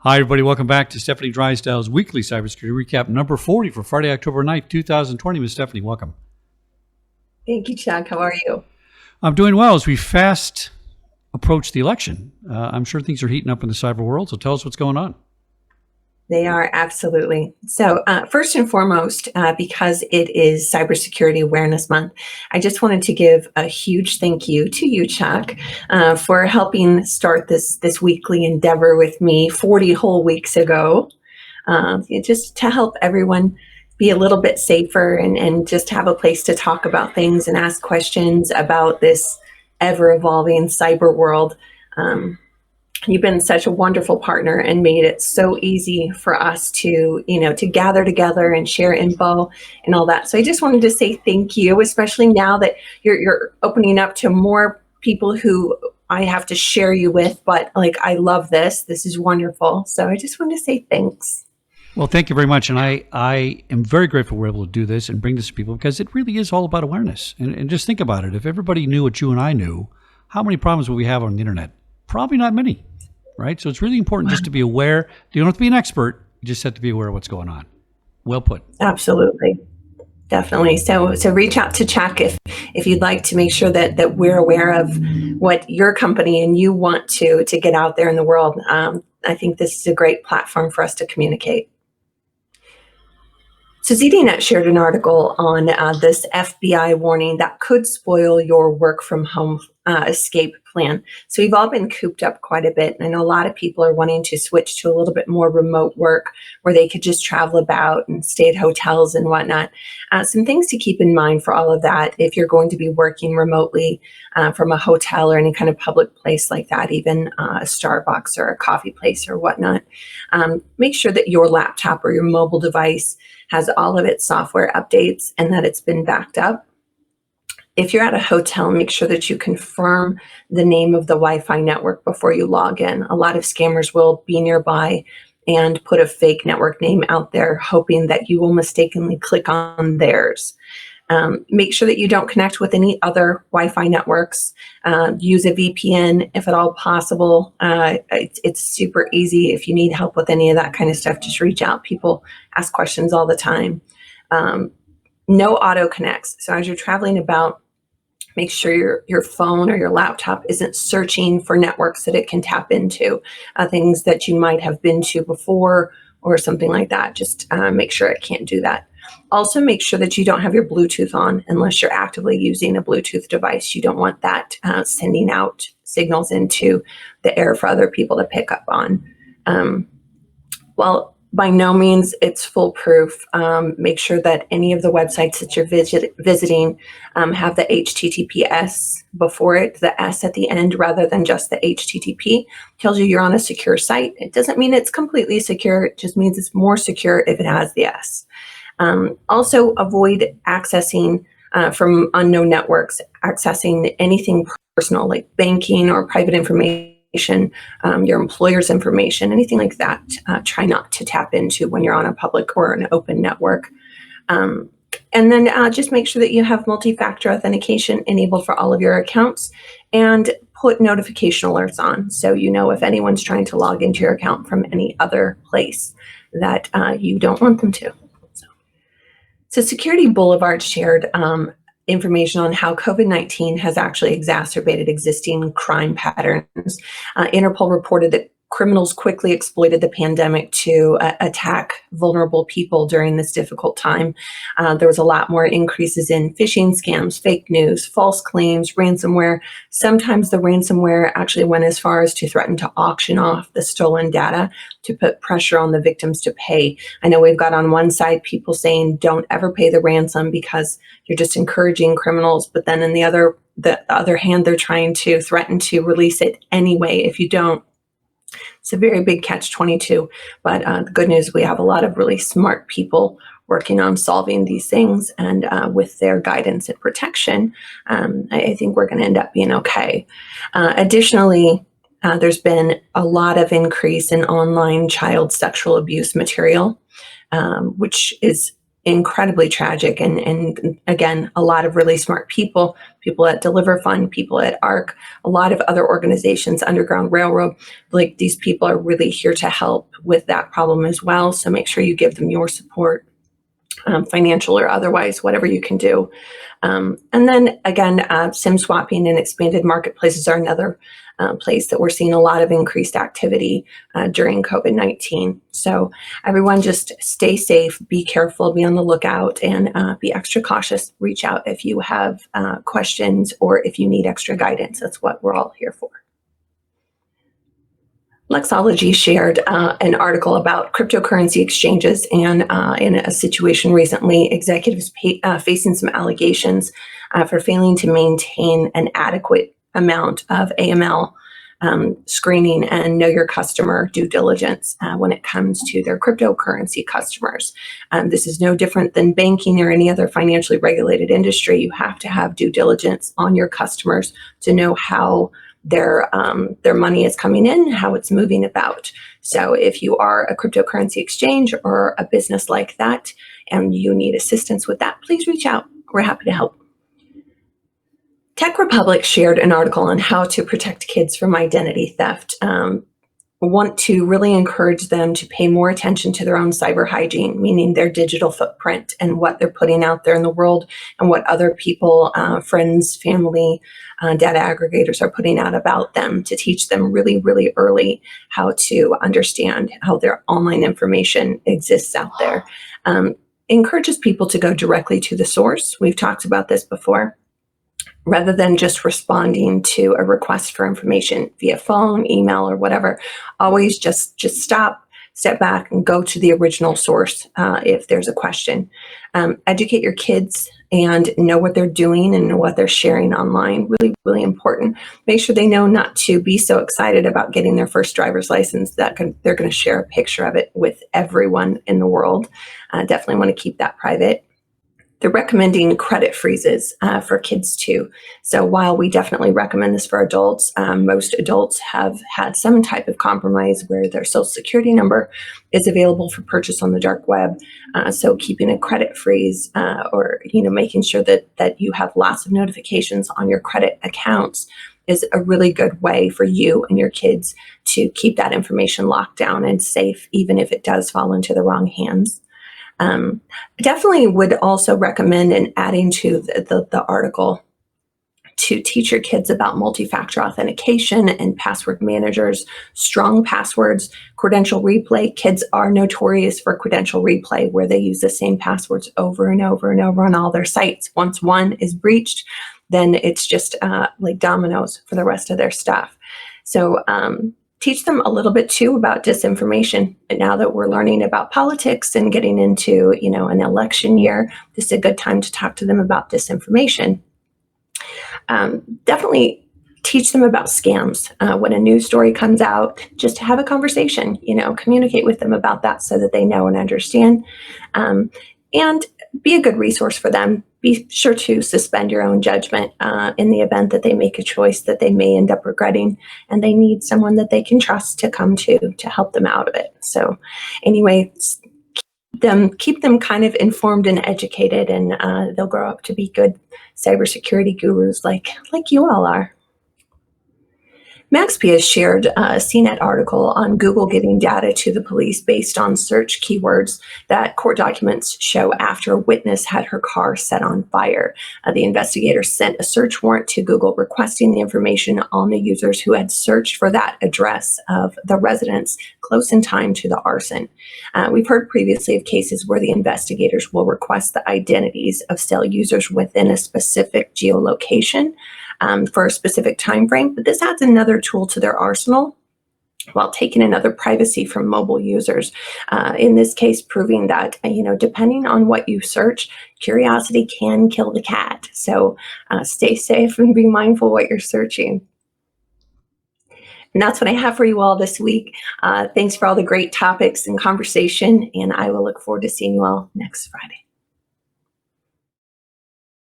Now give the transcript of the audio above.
Hi, everybody. Welcome back to Stefanie Drysdale's weekly cybersecurity recap, number 40 for Friday, October 9th, 2020. Ms. Stefanie, welcome. Thank you, Chuck. How are you? I'm doing well as we fast approach the election. I'm sure things are heating up in the cyber world, so tell us what's going on. They are, absolutely. So first and foremost, because it is Cybersecurity Awareness Month, I just wanted to give a huge thank you to you, Chuck, for helping start this weekly endeavor with me 40 whole weeks ago, just to help everyone be a little bit safer and just have a place to talk about things and ask questions about this ever-evolving cyber world. You've been such a wonderful partner and made it so easy for us to gather together and share info and all that. So I just wanted to say thank you, especially now that you're opening up to more people who I have to share you with. But I love this. This is wonderful. So I just wanted to say thanks. Well, thank you very much. And I am very grateful we're able to do this and bring this to people because it really is all about awareness. And just think about it. If everybody knew what you and I knew, how many problems would we have on the internet? Probably not many. Right? So it's really important just to be aware. You don't have to be an expert. You just have to be aware of what's going on. Well put. Absolutely. Definitely. So reach out to Chuck if you'd like to make sure that we're aware of what your company and you want to get out there in the world. I think this is a great platform for us to communicate. So ZDNet shared an article on this FBI warning that could spoil your work from home escape plan. So we've all been cooped up quite a bit. And I know a lot of people are wanting to switch to a little bit more remote work where they could just travel about and stay at hotels and whatnot. Some things to keep in mind for all of that if you're going to be working remotely from a hotel or any kind of public place like that, even a Starbucks or a coffee place or whatnot. Make sure that your laptop or your mobile device has all of its software updates and that it's been backed up. If you're at a hotel, make sure that you confirm the name of the Wi-Fi network before you log in. A lot of scammers will be nearby and put a fake network name out there, hoping that you will mistakenly click on theirs. Make sure that you don't connect with any other Wi-Fi networks. Use a VPN if at all possible. It's super easy. If you need help with any of that kind of stuff, just reach out. People ask questions all the time. No auto connects. So as you're traveling about, make sure your phone or your laptop isn't searching for networks that it can tap into, things that you might have been to before or something like that. Just make sure it can't do that. Also, make sure that you don't have your Bluetooth on unless you're actively using a Bluetooth device. You don't want that sending out signals into the air for other people to pick up on. Well, by no means it's foolproof. Make sure that any of the websites that you're visiting have the HTTPS before it, the S at the end rather than just the HTTP. Tells you you're on a secure site. It doesn't mean it's completely secure. It just means it's more secure if it has the S. Also, avoid accessing from unknown networks, accessing anything personal like banking or private information. Your employer's information, anything like that, try not to tap into when you're on a public or an open network. And then just make sure that you have multi-factor authentication enabled for all of your accounts and put notification alerts on so you know if anyone's trying to log into your account from any other place that you don't want them to. So Security Boulevard shared information on how COVID-19 has actually exacerbated existing crime patterns. Interpol reported that criminals quickly exploited the pandemic to attack vulnerable people during this difficult time. There was a lot more increases in phishing scams, fake news, false claims, ransomware. Sometimes the ransomware actually went as far as to threaten to auction off the stolen data to put pressure on the victims to pay. I know we've got on one side people saying don't ever pay the ransom because you're just encouraging criminals, but then in the other hand, they're trying to threaten to release it anyway if you don't. It's a very big catch-22, but the good news, we have a lot of really smart people working on solving these things, and with their guidance and protection, I think we're going to end up being okay. Additionally, there's been a lot of increase in online child sexual abuse material, which is incredibly tragic. And again, a lot of really smart people, people at Deliver Fund, people at ARC, a lot of other organizations, Underground Railroad, like these people are really here to help with that problem as well. So make sure you give them your support, financial or otherwise, whatever you can do. And then again, SIM swapping and expanded marketplaces are another place that we're seeing a lot of increased activity during COVID-19. So everyone just stay safe, be careful, be on the lookout, and be extra cautious. Reach out if you have questions or if you need extra guidance. That's what we're all here for. Lexology shared an article about cryptocurrency exchanges, and in a situation recently, executives facing some allegations for failing to maintain an adequate amount of AML screening and know your customer due diligence when it comes to their cryptocurrency customers. This is no different than banking or any other financially regulated industry. You have to have due diligence on your customers to know how their money is coming in, how it's moving about. So if you are a cryptocurrency exchange or a business like that and you need assistance with that, please reach out. We're happy to help. Tech Republic shared an article on how to protect kids from identity theft. Want to really encourage them to pay more attention to their own cyber hygiene, meaning their digital footprint and what they're putting out there in the world and what other people, friends, family, data aggregators are putting out about them, to teach them really, really early how to understand how their online information exists out there. Encourages people to go directly to the source. We've talked about this before. Rather than just responding to a request for information via phone, email, or whatever, always just stop, step back, and go to the original source if there's a question. Educate your kids and know what they're doing and know what they're sharing online. Really, really important. Make sure they know not to be so excited about getting their first driver's license that they're going to share a picture of it with everyone in the world. Definitely want to keep that private. They're recommending credit freezes for kids too. So while we definitely recommend this for adults, most adults have had some type of compromise where their social security number is available for purchase on the dark web. So keeping a credit freeze or making sure that you have lots of notifications on your credit accounts is a really good way for you and your kids to keep that information locked down and safe, even if it does fall into the wrong hands. Definitely would also recommend and adding to the article to teach your kids about multi-factor authentication and password managers, strong passwords, credential replay. Kids are notorious for credential replay, where they use the same passwords over and over and over on all their sites. Once one is breached, then it's just like dominoes for the rest of their stuff. So teach them a little bit too about disinformation. And now that we're learning about politics and getting into, an election year, this is a good time to talk to them about disinformation. Definitely teach them about scams. When a news story comes out, just have a conversation, communicate with them about that so that they know and understand. And be a good resource for them. Be sure to suspend your own judgment in the event that they make a choice that they may end up regretting, and they need someone that they can trust to come to help them out of it. So anyway, keep them kind of informed and educated, and they'll grow up to be good cybersecurity gurus like you all are. Maxpia has shared a CNET article on Google giving data to the police based on search keywords that court documents show after a witness had her car set on fire. The investigators sent a search warrant to Google requesting the information on the users who had searched for that address of the residence close in time to the arson. We've heard previously of cases where the investigators will request the identities of cell users within a specific geolocation for a specific time frame, but this adds another tool to their arsenal while taking another privacy from mobile users. In this case, proving that, depending on what you search, curiosity can kill the cat. So stay safe and be mindful what you're searching. And that's what I have for you all this week. Thanks for all the great topics and conversation, and I will look forward to seeing you all next Friday.